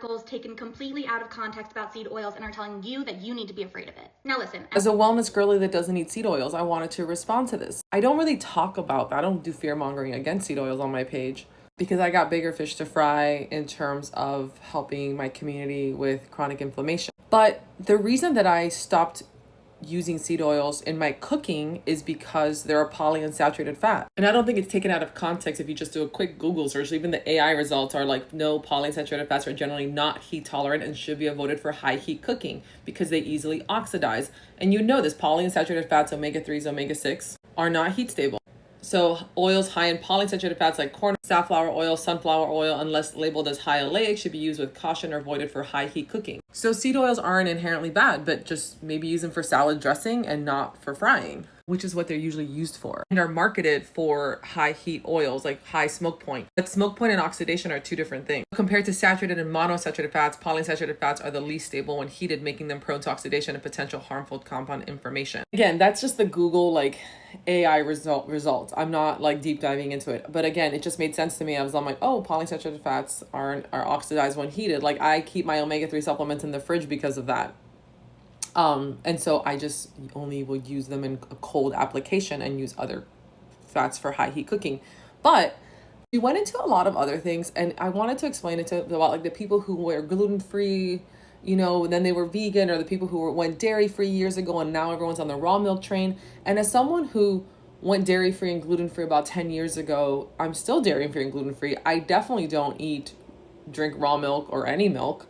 articles taken completely out of context about seed oils and are telling you that you need to be afraid of it. Now listen. As a wellness girly that doesn't eat seed oils, I wanted to respond to this. I don't really talk about that. I don't do fear mongering against seed oils on my page because I got bigger fish to fry in terms of helping my community with chronic inflammation. But the reason that I stopped using seed oils in my cooking is because they're a polyunsaturated fat. And I don't think it's taken out of context if you just do a quick Google search. Even the AI results are like, no, polyunsaturated fats are generally not heat tolerant and should be avoided for high heat cooking because they easily oxidize. And you know this, polyunsaturated fats, omega-3s, omega-6, are not heat stable. So oils high in polyunsaturated fats like corn, safflower oil, sunflower oil, unless labeled as high oleic, should be used with caution or avoided for high heat cooking. So seed oils aren't inherently bad, but just maybe use them for salad dressing and not for frying, which is what they're usually used for, and are marketed for high heat oils like high smoke point. But smoke point and oxidation are two different things. Compared to saturated and monounsaturated fats, polyunsaturated fats are the least stable when heated, making them prone to oxidation and potential harmful compound information. Again, that's just the Google AI results. I'm not deep diving into it, but again, it just made sense to me. I'm like, oh, polyunsaturated fats are oxidized when heated. I keep my omega-3 supplements in the fridge because of that. And so I just only will use them in a cold application and use other fats for high heat cooking. But we went into a lot of other things, and I wanted to explain it about the people who were gluten-free, and then they were vegan, or the people who went dairy-free years ago and now everyone's on the raw milk train. And as someone who went dairy-free and gluten-free about 10 years ago, I'm still dairy-free and gluten-free. I definitely don't drink raw milk or any milk.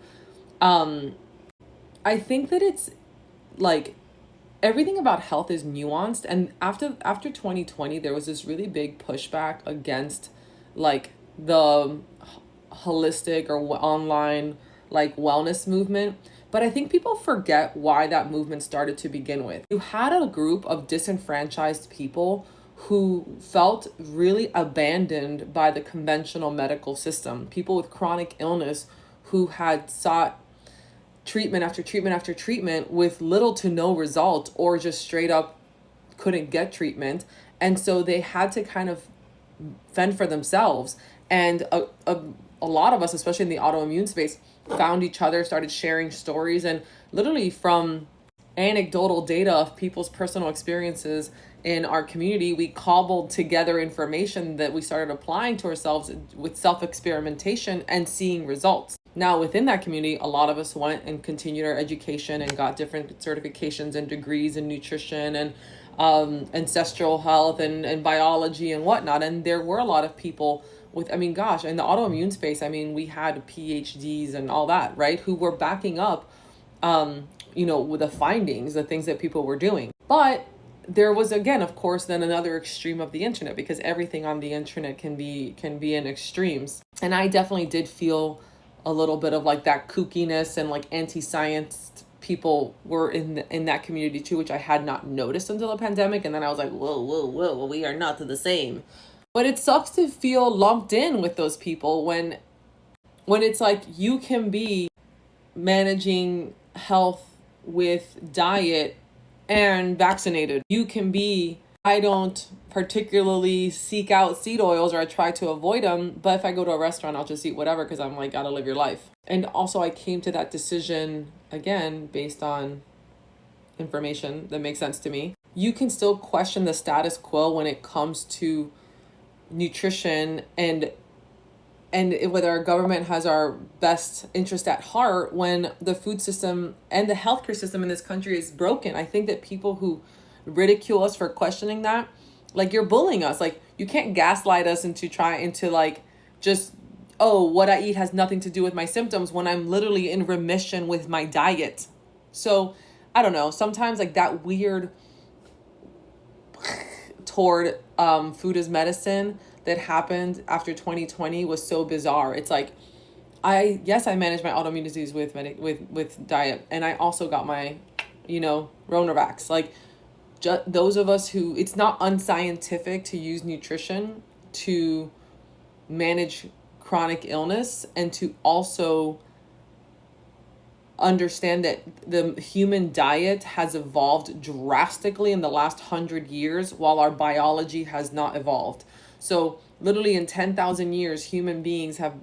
I think that it's everything about health is nuanced. And after 2020, there was this really big pushback against the holistic or online wellness movement. But I think people forget why that movement started to begin with. You had a group of disenfranchised people who felt really abandoned by the conventional medical system. People with chronic illness who had sought treatment after treatment after treatment with little to no result, or just straight up couldn't get treatment. And so they had to kind of fend for themselves. And a lot of us, especially in the autoimmune space, found each other, started sharing stories, and literally from anecdotal data of people's personal experiences in our community, we cobbled together information that we started applying to ourselves with self-experimentation and seeing results. Now, within that community, a lot of us went and continued our education and got different certifications and degrees in nutrition and ancestral health and biology and whatnot. And there were a lot of people in the autoimmune space, we had PhDs and all that, right? Who were backing up, with the findings, the things that people were doing. But there was, again, of course, then another extreme of the internet, because everything on the internet can be in extremes. And I definitely did feel a little bit of that kookiness and anti-science people were in that community too, which I had not noticed until the pandemic. And then I was like, whoa, we are not the same. But it sucks to feel lumped in with those people when it's you can be managing health with diet and vaccinated. You can be, I don't particularly seek out seed oils, or I try to avoid them, but if I go to a restaurant, I'll just eat whatever because I'm gotta live your life. And also I came to that decision, again, based on information that makes sense to me. You can still question the status quo when it comes to nutrition and whether our government has our best interest at heart when the food system and the healthcare system in this country is broken. I think that people who ridicule us for questioning that, you're bullying us. You can't gaslight us into what I eat has nothing to do with my symptoms when I'm literally in remission with my diet. So I don't know, sometimes that weird toward food as medicine that happened after 2020 was so bizarre. It's I manage my autoimmune disease with diet, and I also got my Ronavax. Those of us who, it's not unscientific to use nutrition to manage chronic illness, and to also understand that the human diet has evolved drastically in the last 100 years while our biology has not evolved. So literally in 10,000 years, human beings have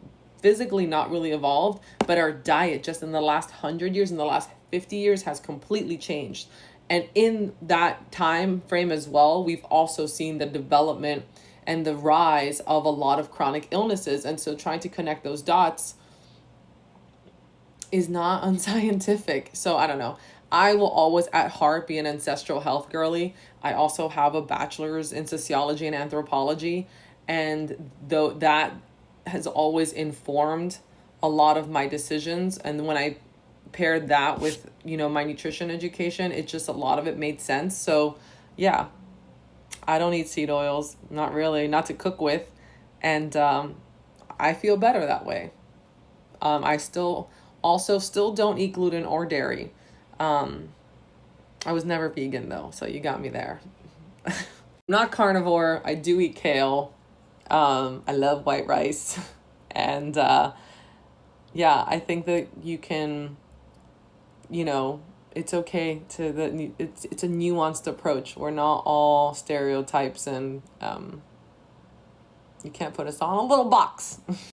physically not really evolved, but our diet just in the last 100 years, in the last 50 years, has completely changed. And in that time frame as well, we've also seen the development and the rise of a lot of chronic illnesses. And so trying to connect those dots is not unscientific. So I don't know. I will always at heart be an ancestral health girly. I also have a bachelor's in sociology and anthropology. And though that has always informed a lot of my decisions. And when I paired that with, my nutrition education, it just, a lot of it made sense. So yeah, I don't eat seed oils, not really, not to cook with. And I feel better that way. I still don't eat gluten or dairy. I was never vegan though, so you got me there. I'm not carnivore. I do eat kale. I love white rice. And yeah, I think that you can, it's okay to it's a nuanced approach. We're not all stereotypes, and you can't put us all in a little box.